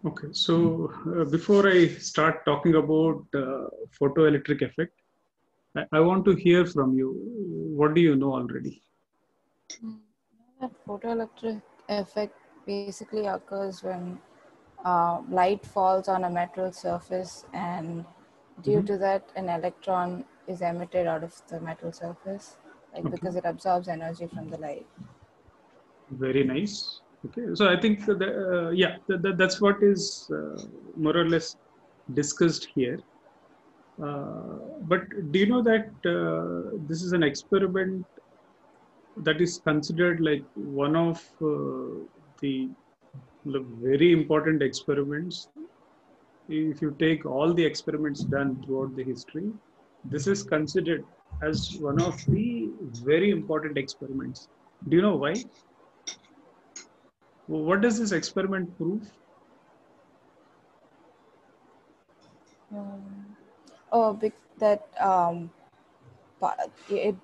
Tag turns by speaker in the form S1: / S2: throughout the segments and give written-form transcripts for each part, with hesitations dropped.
S1: Okay, so before I start talking about photoelectric effect, I want to hear from you. What do you know already?
S2: That photoelectric effect basically occurs when light falls on a metal surface, and due to that, an electron is emitted out of the metal surface, like
S1: Okay,
S2: because it absorbs energy from the light.
S1: very nice. Okay, so I think yeah, that's what is more or less discussed here. But do you know that this is an experiment that is considered like one of the very important experiments? If you take all the experiments done throughout the history, this is considered as one of the very important experiments. Do you know why? What does this experiment prove?
S2: That it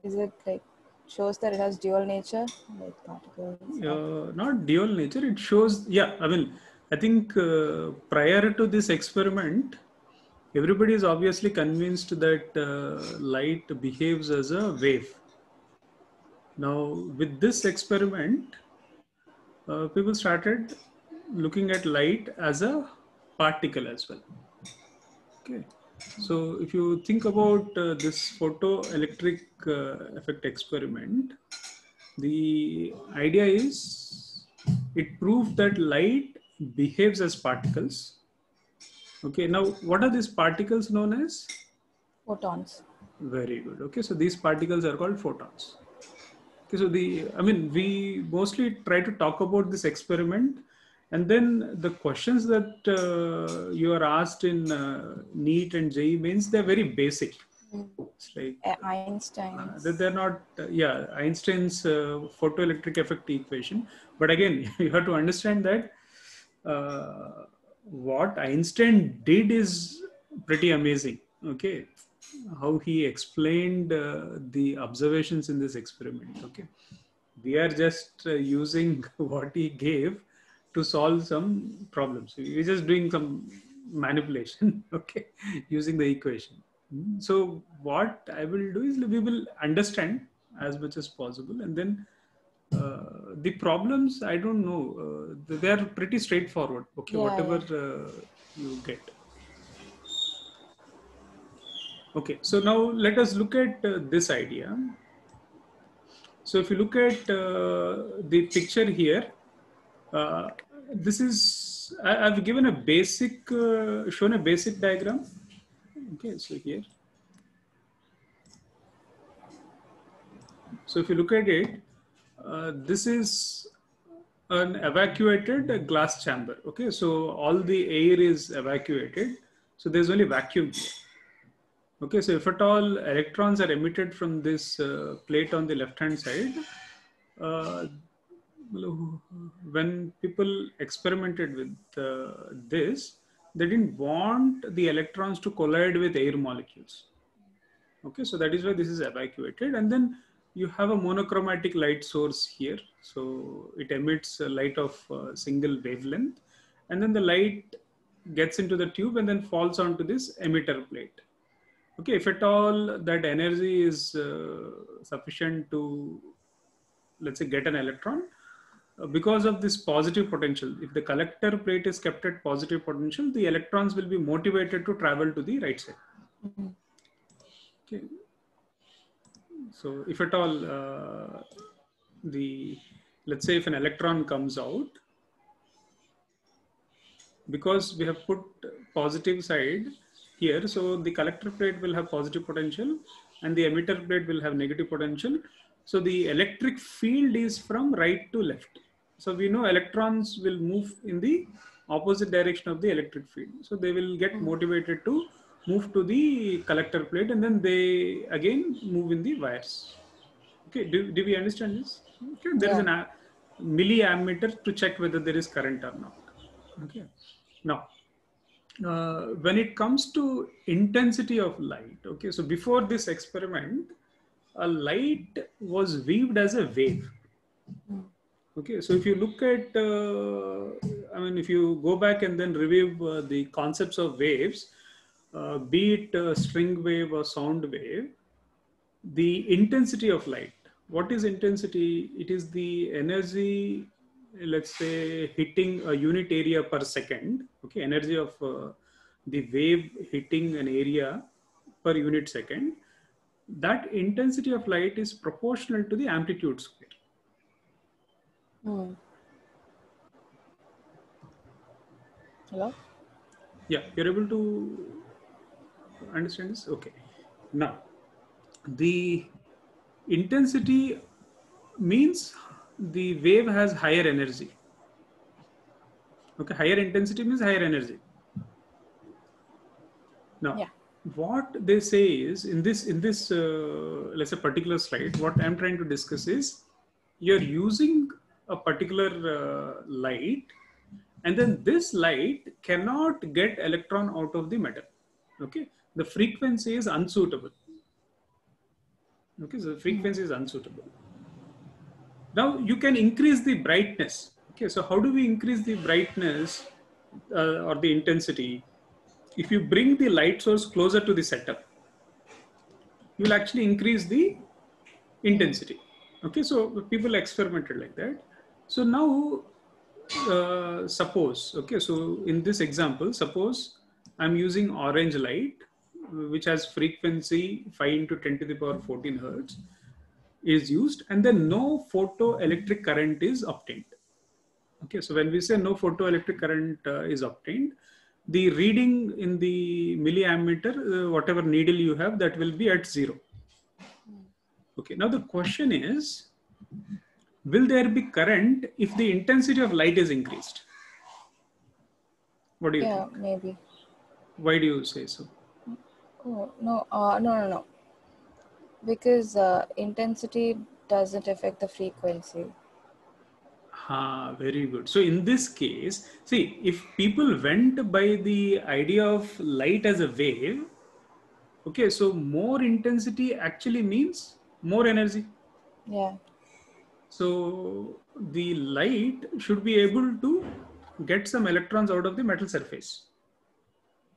S2: is it like shows that it has dual nature, like particles.
S1: Not dual nature. It shows, yeah, I mean, I think prior to this experiment, everybody is obviously convinced that light behaves as a wave. Now, with this experiment, people started looking at light as a particle as well. Okay. So, if you think about this photoelectric effect experiment, the idea is it proved that light behaves as particles. Okay. Now, what are these particles known as?
S2: Photons.
S1: Very good. Okay. So, these particles are called photons. Okay, so I mean, we mostly try to talk about this experiment, and then the questions that you are asked in NEET and JEE means they're very basic. It's like
S2: Einstein's.
S1: they're not, yeah, Einstein's photoelectric effect equation. But again, you have to understand that what Einstein did is pretty amazing. Okay, how he explained the observations in this experiment. Okay, we are just using what he gave to solve some problems. We're just doing some manipulation. Okay, using the equation. So what I will do is we will understand as much as possible, and then the problems, I don't know, they are pretty straightforward. Okay,
S2: Yeah,
S1: whatever you get. Okay, so now let us look at this idea. So if you look at the picture here, uh, this is, I've given a basic, shown a basic diagram. Okay, so here. So if you look at it, this is an evacuated glass chamber. Okay, so all the air is evacuated. So there's only vacuum here. Okay, so if at all electrons are emitted from this plate on the left hand side, uh, when people experimented with this, they didn't want the electrons to collide with air molecules. Okay, so that is why this is evacuated, and then you have a monochromatic light source here. So it emits a light of single wavelength, and then the light gets into the tube and then falls onto this emitter plate. Okay, if at all that energy is sufficient to, let's say, get an electron, because of this positive potential, if the collector plate is kept at positive potential, the electrons will be motivated to travel to the right side. Okay. So if at all let's say if an electron comes out, because we have put positive side here, so the collector plate will have positive potential and the emitter plate will have negative potential. So the electric field is from right to left. So we know electrons will move in the opposite direction of the electric field. So they will get motivated to move to the collector plate, and then they again move in the wires. Okay, do we understand this? Okay, there is an milliammeter to check whether there is current or not. Okay, now when it comes to intensity of light, okay, so before this experiment, a light was viewed as a wave. Okay, so if you look at I mean, if you go back and then review the concepts of waves, be it string wave or sound wave, the intensity of light. What is intensity? It is the energy, let's say, hitting a unit area per second. Okay, energy of the wave hitting an area per unit second. That intensity of light is proportional to the amplitude square.
S2: Hello?
S1: Yeah, you're able to understand this? Okay. Now, the intensity means the wave has higher energy. Okay, higher intensity means higher energy. Now,
S2: Yeah.
S1: what they say is in this let's say particular slide, what I'm trying to discuss is you're using a particular light, and then this light cannot get electron out of the metal. Okay, the frequency is unsuitable. Okay, so the frequency is unsuitable. Now you can increase the brightness. Okay, so how do we increase the brightness or the intensity? If you bring the light source closer to the setup, you will actually increase the intensity. Okay, so people experimented like that. So now suppose, okay, so in this example, suppose I'm using orange light, which has frequency 5 into 10 to the power 14 hertz is used, and then no photoelectric current is obtained. Okay, so when we say no photoelectric current is obtained, the reading in the milliammeter, whatever needle you have, that will be at 0. Okay, now the question is, will there be current if the intensity of light is increased? What do you think?
S2: Yeah, maybe.
S1: Why do you say so?
S2: Oh, no, no. Because intensity doesn't affect the frequency.
S1: Very good. So in this case, see, if people went by the idea of light as a wave, okay, so more intensity actually means more energy.
S2: Yeah.
S1: So the light should be able to get some electrons out of the metal surface.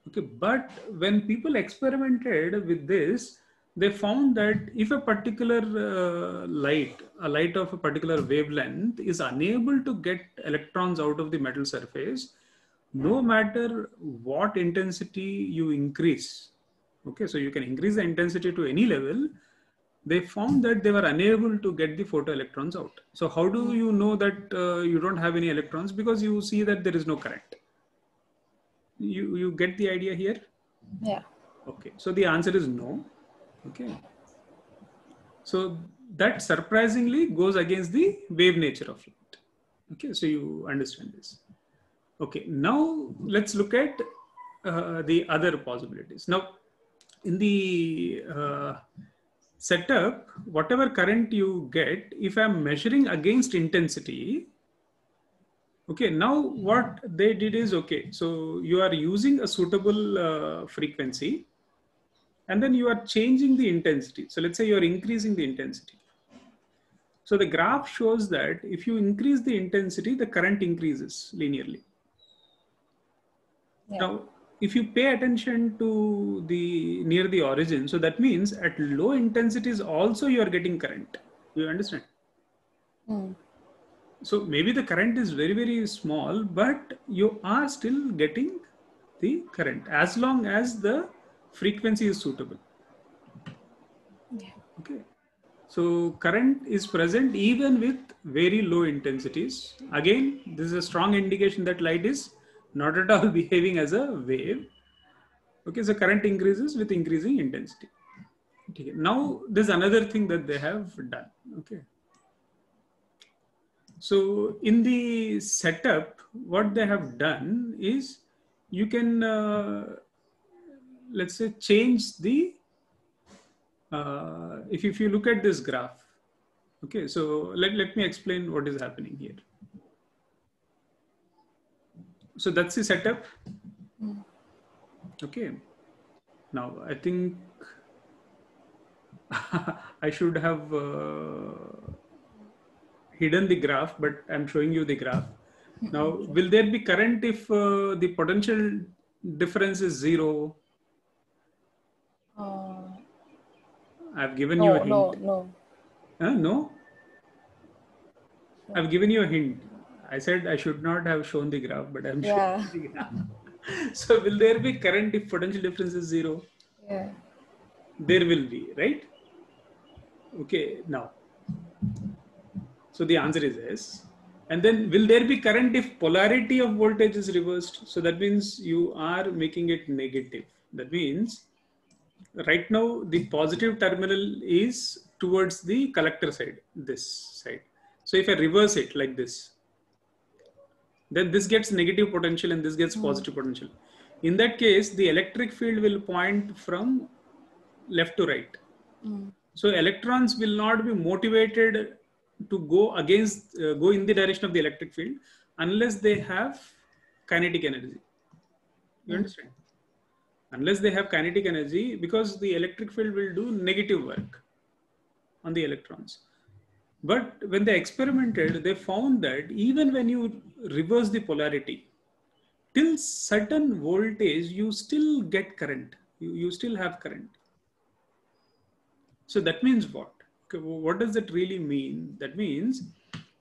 S1: Okay, but when people experimented with this, they found that if a particular a light of a particular wavelength is unable to get electrons out of the metal surface, no matter what intensity you increase, okay, so you can increase the intensity to any level, they found that they were unable to get the photoelectrons out. So how do you know that you don't have any electrons? Because you see that there is no current. You get the idea here?
S2: Yeah.
S1: Okay, so the answer is no. Okay, so that surprisingly goes against the wave nature of light. Okay, so you understand this. Okay, now let's look at the other possibilities. Now, in the setup, whatever current you get, if I'm measuring against intensity, okay, now what they did is, okay, so you are using a suitable frequency, and then you are changing the intensity. So let's say you're increasing the intensity. So the graph shows that if you increase the intensity, the current increases linearly.
S2: Yeah.
S1: Now, if you pay attention to the near the origin, so that means at low intensities also you are getting current. You understand? So maybe the current is very, very small, but you are still getting the current as long as the frequency is suitable.
S2: Yeah.
S1: Okay. So current is present even with very low intensities. Again, this is a strong indication that light is not at all behaving as a wave. Okay, so current increases with increasing intensity. Okay. Now, there's another thing that they have done. Okay. So in the setup, what they have done is you can, let's say, change the, if you look at this graph, okay, so let me explain what is happening here. So that's the setup. Okay. Now, I think I should have hidden the graph, but I'm showing you the graph. Now, will there be current if the potential difference is zero? I've given you a hint.
S2: No.
S1: No? I've given you a hint. I said I should not have shown the graph, but I'm
S2: Yeah.
S1: showing the graph. So will there be current if potential difference is zero?
S2: Yeah.
S1: There will be, right? Okay, now. So the answer is yes. And then will there be current if polarity of voltage is reversed? So that means you are making it negative. That means right now the positive terminal is towards the collector side, this side. So if I reverse it like this, then this gets negative potential and this gets positive potential. In that case, the electric field will point from left to right. So electrons will not be motivated to go against, go in the direction of the electric field unless they have kinetic energy. You understand? Unless they have kinetic energy, because the electric field will do negative work on the electrons. But when they experimented, they found that even when you reverse the polarity, till certain voltage, you still get current. You still have current. So that means what? Okay, what does that really mean? That means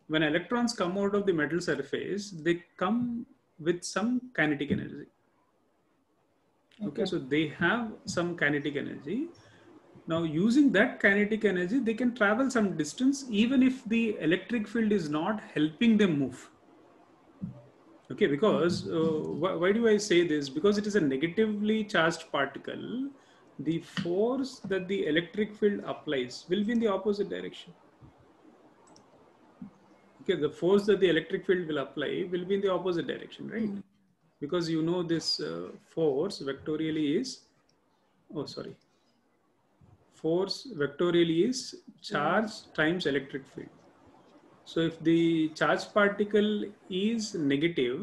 S1: when electrons come out of the metal surface, they come with some kinetic energy. Okay, so they have some kinetic energy. Now, using that kinetic energy, they can travel some distance even if the electric field is not helping them move. Okay, because why do I say this? Because it is a negatively charged particle. The force that the electric field applies will be in the opposite direction. Okay, the force that the electric field will apply will be in the opposite direction, right? Because you know this force vectorially is, force vectorially is charge times electric field. So if the charge particle is negative,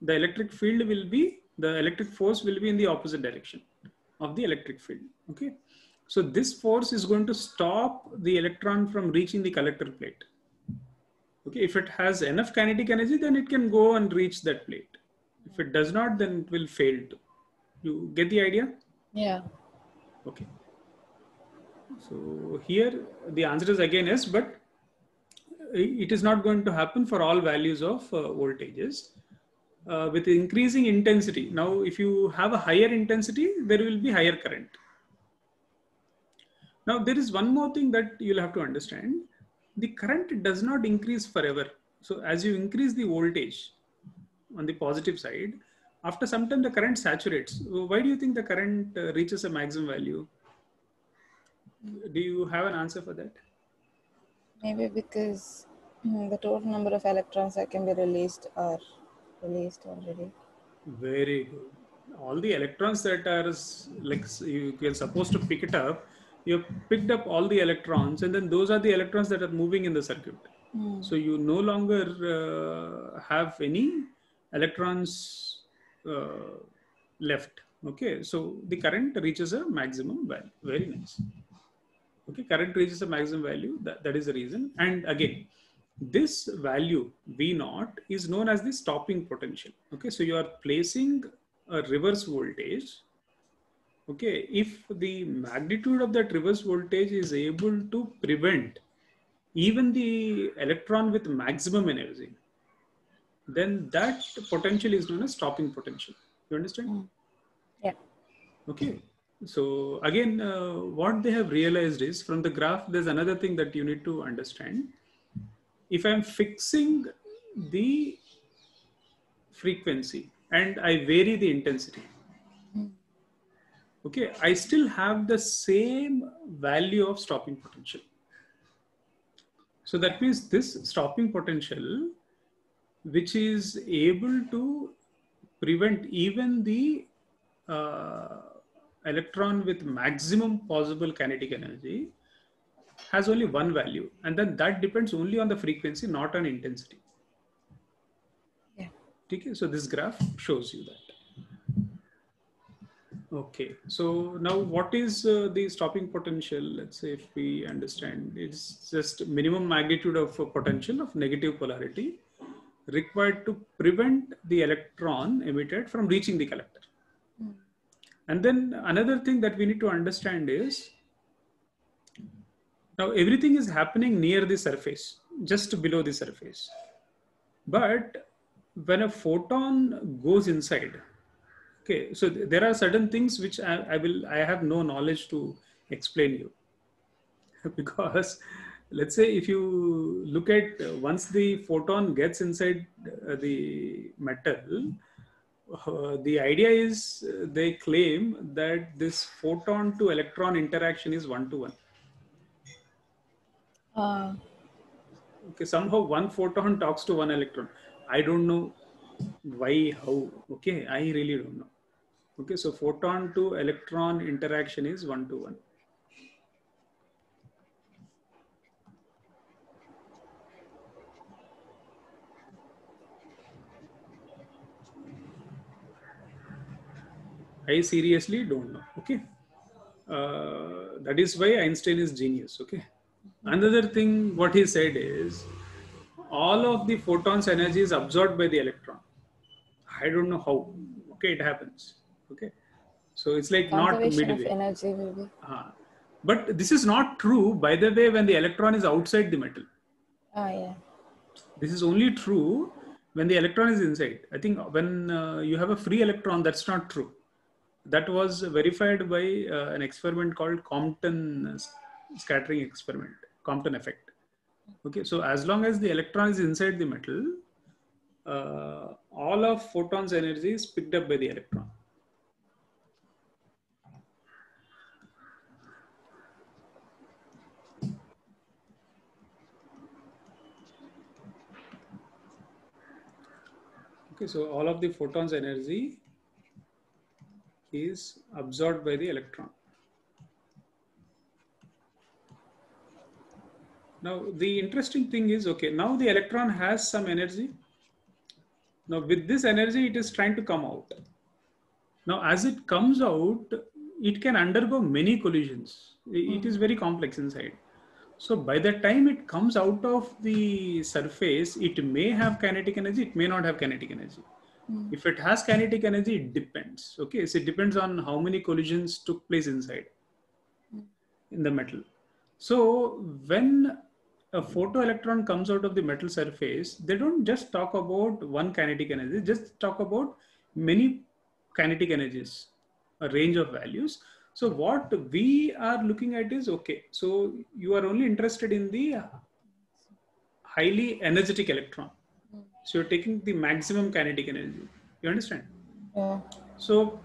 S1: the electric field will be, the electric force will be in the opposite direction of the electric field. Okay. So this force is going to stop the electron from reaching the collector plate. Okay. If it has enough kinetic energy, then it can go and reach that plate. If it does not, then it will fail to. You get the idea?
S2: Yeah.
S1: Okay. So here the answer is again yes, but it is not going to happen for all values of voltages. With increasing intensity. Now, if you have a higher intensity, there will be higher current. Now, there is one more thing that you'll have to understand. The current does not increase forever. So as you increase the voltage on the positive side, after some time the current saturates. Why do you think the current reaches a maximum value? Do you have an answer for that?
S2: Maybe because the total number of electrons that can be released are released already.
S1: Very good. All the electrons that are like you're supposed to pick it up, you've picked up all the electrons, and then those are the electrons that are moving in the circuit. So you no longer have any electrons left. Okay, so the current reaches a maximum value. Very nice. Okay, current reaches a maximum value. That is the reason. And again, this value V naught is known as the stopping potential. Okay, so you are placing a reverse voltage. Okay, if the magnitude of that reverse voltage is able to prevent even the electron with maximum energy, then that potential is known as stopping potential. You understand?
S2: Yeah.
S1: Okay. So again, what they have realized is from the graph, there's another thing that you need to understand. If I'm fixing the frequency and I vary the intensity, okay, I still have the same value of stopping potential. So that means this stopping potential, which is able to prevent even the electron with maximum possible kinetic energy, has only one value, and then that depends only on the frequency, not on intensity.
S2: Yeah.
S1: Okay, so this graph shows you that. Okay, so now what is the stopping potential? Let's say if we understand, it's just minimum magnitude of potential of negative polarity required to prevent the electron emitted from reaching the collector. And then another thing that we need to understand is, now everything is happening near the surface, just below the surface. But when a photon goes inside, okay, so there are certain things which I have no knowledge to explain you. Because let's say if you look at once the photon gets inside the metal, the idea is they claim that this photon to electron interaction is 1-to-1. Okay, somehow one photon talks to one electron. I don't know why, how. Okay, I really don't know. Okay, so photon to electron interaction is 1-to-1. I seriously don't know. Okay, that is why Einstein is genius. Okay, another thing what he said is all of the photons energy is absorbed by the electron. I don't know how. Okay, it happens. Okay, so it's like not
S2: Conservation of
S1: midway.
S2: energy will be.
S1: But this is not true, by the way, when the electron is outside the metal.
S2: Yeah.
S1: This is only true when the electron is inside. I think when you have a free electron, that's not true. That was verified by an experiment called Compton scattering experiment, Compton effect. Okay, so as long as the electron is inside the metal, all of photons energy is picked up by the electron. Okay, so all of the photons energy is absorbed by the electron. Now, the interesting thing is, okay, now the electron has some energy. Now, with this energy, it is trying to come out. Now, as it comes out, it can undergo many collisions. It is very complex inside. So, by the time it comes out of the surface, it may have kinetic energy, it may not have kinetic energy. If it has kinetic energy, it depends. Okay, so it depends on how many collisions took place inside in the metal. So, when a photoelectron comes out of the metal surface, they don't just talk about one kinetic energy, just talk about many kinetic energies, a range of values. So what we are looking at is, okay, so you are only interested in the highly energetic electron. So you're taking the maximum kinetic energy. You understand?
S2: Yeah.
S1: So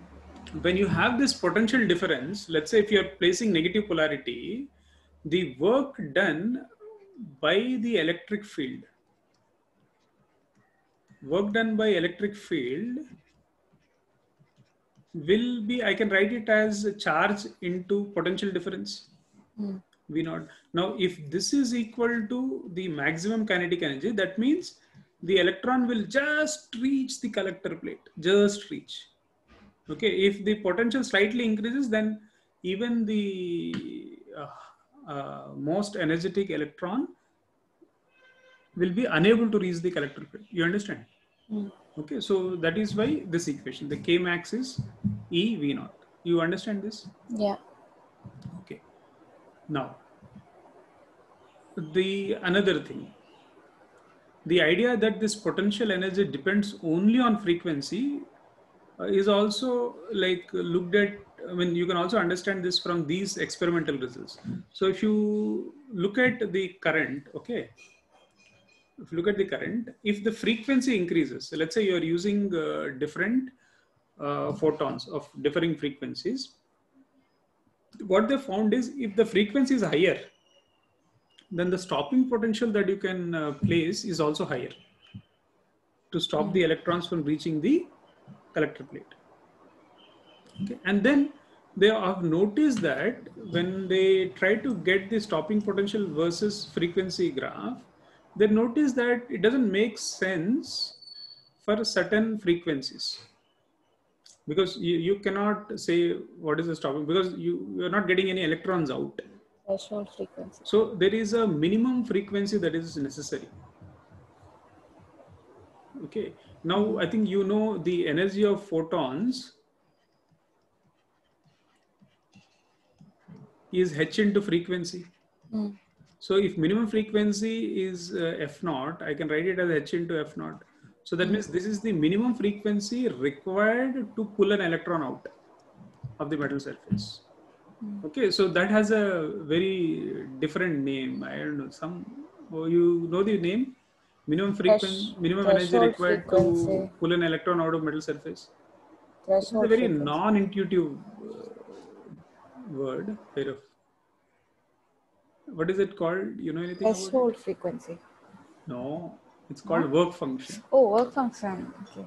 S1: when you have this potential difference, let's say if you're placing negative polarity, the work done by the electric field, will be, I can write it as charge into potential difference, V naught. Now, if this is equal to the maximum kinetic energy, that means the electron will just reach the collector plate, just reach. Okay, if the potential slightly increases, then even the most energetic electron will be unable to reach the collector plate. You understand? Okay, so that is why this equation, the K max is E V naught. You understand this?
S2: Yeah.
S1: Okay. Now, the another thing, the idea that this potential energy depends only on frequency is also like looked at. I mean, you can also understand this from these experimental results. So if you look at the current, okay, if you look at the current, if the frequency increases, so let's say you're using different photons of differing frequencies, what they found is if the frequency is higher, then the stopping potential that you can place is also higher to stop the electrons from reaching the collector plate. Okay. And then they have noticed that when they try to get the stopping potential versus frequency graph, they notice that it doesn't make sense for certain frequencies, because you cannot say what is the stopping, because you are not getting any electrons out.
S2: Threshold frequency.
S1: So there is a minimum frequency that is necessary. Okay. Now, I think you know the energy of photons is h into frequency. So if minimum frequency is f naught, I can write it as h into f naught. So that means this is the minimum frequency required to pull an electron out of the metal surface. Okay, so that has a very different name. I don't know, you know the name? Minimum energy
S2: Threshold
S1: required to
S2: frequency.
S1: pull an electron out of metal surface. It is a
S2: Threshold
S1: very
S2: frequency.
S1: non-intuitive word. What is it called? You know anything about it?
S2: Threshold frequency.
S1: No, it's called work function.
S2: Oh, work function. Okay.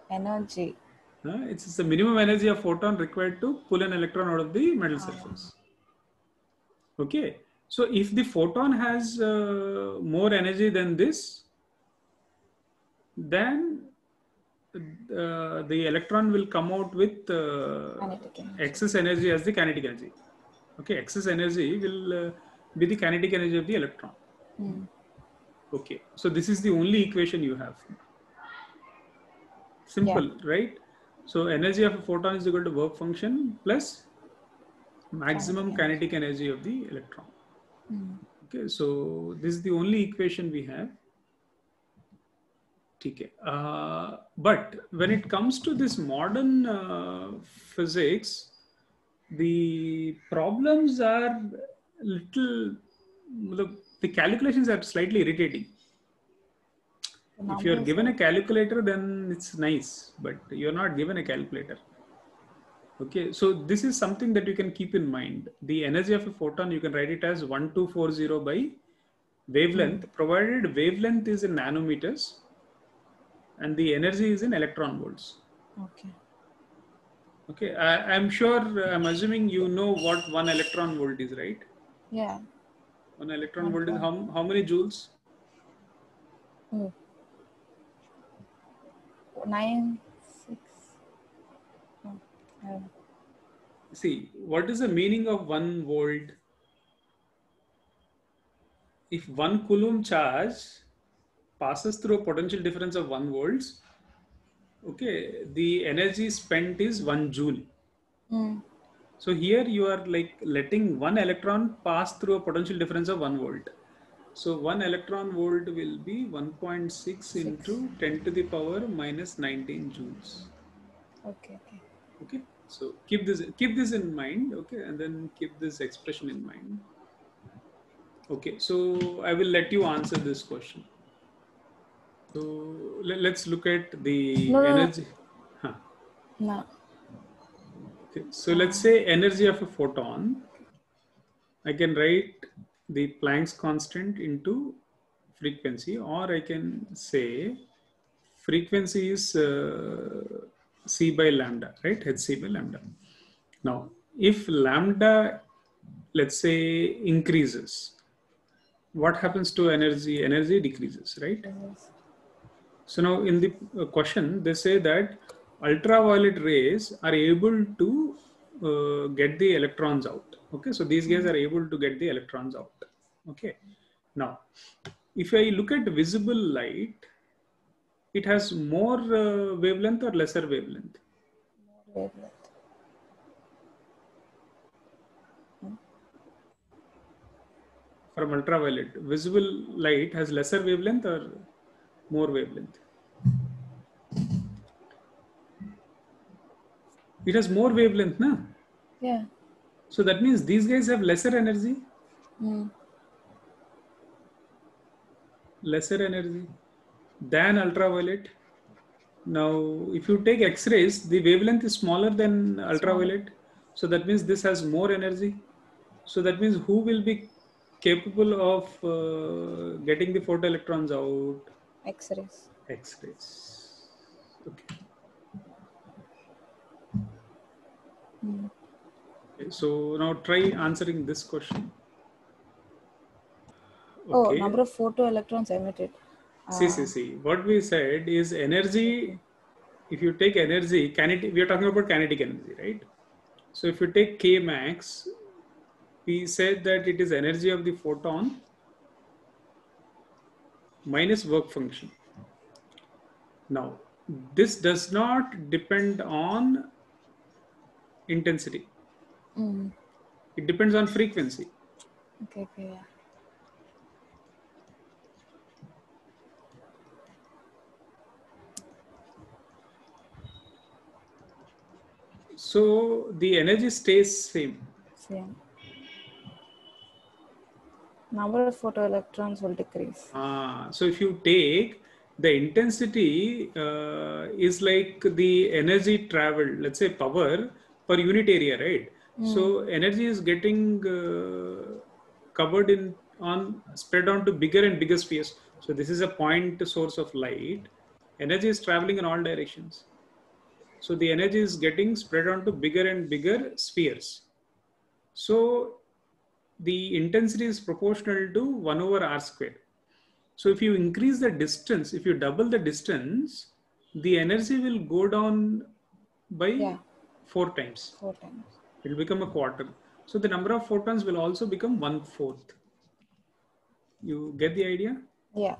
S2: Energy.
S1: It's the minimum energy of photon required to pull an electron out of the metal surface. Okay, so if the photon has more energy than this, then the electron will come out with
S2: Kinetic energy.
S1: excess energy as the kinetic energy. Okay, excess energy will be the kinetic energy of the electron. Okay, so this is the only equation you have. Simple, right? So energy of a photon is equal to work function plus maximum kinetic energy of the electron. Okay, so this is the only equation we have. Okay. But when it comes to this modern physics, the problems are little, the calculations are slightly irritating. If you're given a calculator, then it's nice, but you're not given a calculator. Okay, so this is something that you can keep in mind. The energy of a photon, you can write it as 1240 by wavelength, provided wavelength is in nanometers and the energy is in electron volts.
S2: Okay.
S1: Okay, I'm sure, I'm assuming you know what 1 electron volt is, right?
S2: Yeah.
S1: 1 electron volt is how many joules?
S2: 9, 6.
S1: See, what is the meaning of 1 volt? If 1 coulomb charge passes through a potential difference of 1 volts, okay, the energy spent is 1 joule. So here you are like letting 1 electron pass through a potential difference of 1 volt. So 1 electron volt will be 1.6 into 10 to the power minus 19 joules.
S2: Okay.
S1: Okay. So keep this in mind. Okay, and then keep this expression in mind. Okay. So I will let you answer this question. So let's look at the energy.
S2: No.
S1: Okay. So let's say energy of a photon. I can write the Planck's constant into frequency, or I can say frequency is c by lambda, right? Hc by lambda. Now, if lambda, let's say, increases, what happens to energy? Energy decreases, right? So now in the question, they say that ultraviolet rays are able to get the electrons out. Okay, so these guys are able to get the electrons out. Okay, now if I look at visible light, it has more wavelength or lesser wavelength?
S2: More wavelength.
S1: From ultraviolet, visible light has lesser wavelength or more wavelength? It has more wavelength, na?
S2: Yeah.
S1: So that means these guys have lesser energy. Lesser energy than ultraviolet. Now, if you take X-rays, the wavelength is smaller than ultraviolet. So that means this has more energy. So that means who will be capable of getting the photoelectrons out?
S2: X-rays.
S1: X-rays. Okay. Okay. So now try answering this question.
S2: Oh,
S1: Okay.
S2: number of photoelectrons emitted.
S1: See. What we said is energy. If you take energy, we are talking about kinetic energy, right? So if you take K max, we said that it is energy of the photon minus work function. Now, this does not depend on intensity.
S2: Mm.
S1: It depends on frequency.
S2: Okay, yeah.
S1: So the energy stays same.
S2: Same. Number of photoelectrons will decrease.
S1: So if you take the intensity is like the energy traveled, let's say power per unit area, right? So energy is getting covered in on spread onto bigger and bigger spheres. So this is a point source of light. Energy is traveling in all directions. So the energy is getting spread onto bigger and bigger spheres. So the intensity is proportional to 1 over r square. So if you increase the distance, if you double the distance, the energy will go down by 4 times.
S2: 4 times.
S1: It will become a quarter. So the number of photons will also become 1/4. You get the idea?
S2: Yeah.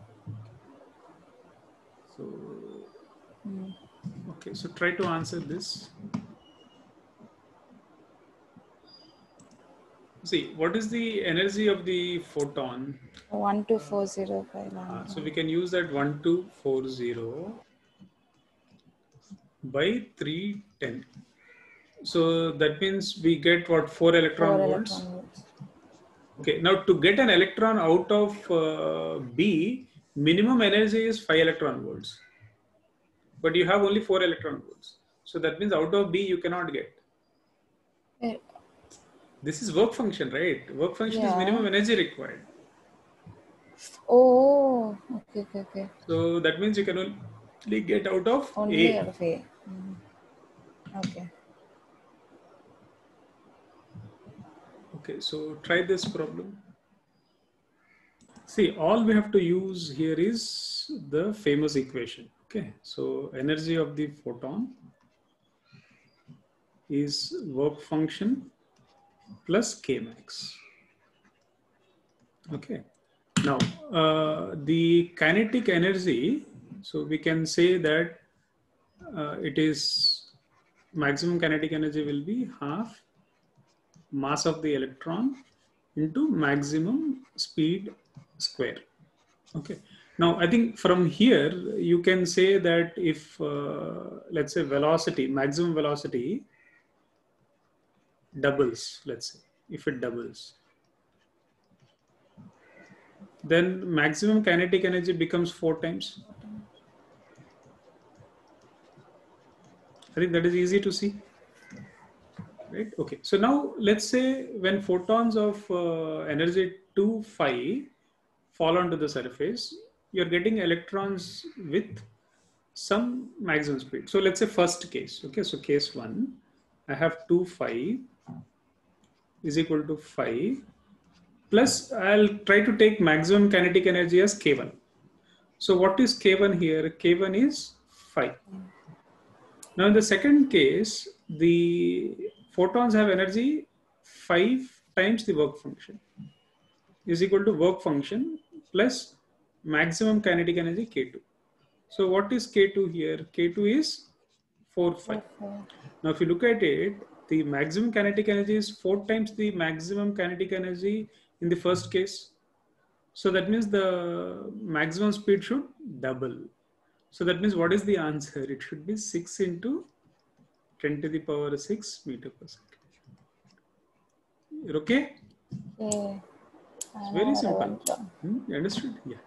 S1: So, okay, so try to answer this. See, what is the energy of the photon?
S2: 12,405.
S1: So we can use that 1240 by 310. So that means we get what, 4 electron volts. Okay, now to get an electron out of B, minimum energy is 5 electron volts. But you have only 4 electron volts. So that means out of B you cannot get. This is work function, right? Work function is minimum energy required.
S2: Oh, okay.
S1: So that means you can only get out of
S2: only
S1: A.
S2: out of A. Okay.
S1: Okay, so try this problem. See, all we have to use here is the famous equation. Okay, so energy of the photon is work function plus K max. Okay, now the kinetic energy, so we can say that it is maximum kinetic energy will be half mass of the electron into maximum speed square. Okay. Now, I think from here, you can say that if, let's say velocity, maximum velocity doubles, let's say, if it doubles, then maximum kinetic energy becomes 4 times. I think that is easy to see. Right? Okay. So now let's say when photons of energy 2 phi fall onto the surface, you're getting electrons with some maximum speed. So let's say first case. Okay. So case 1, I have 2 phi is equal to phi plus I'll try to take maximum kinetic energy as K1. So what is K1 here? K1 is phi. Now in the second case, the photons have energy 5 times the work function is equal to work function plus maximum kinetic energy K2. So what is K2 here? K2 is 4 phi. Now if you look at it, the maximum kinetic energy is 4 times the maximum kinetic energy in the first case. So that means the maximum speed should double. So that means what is the answer? It should be 6 into 10 to the power 6 meter per second. You're okay?
S2: Yeah.
S1: It's very simple. You understood? Yeah.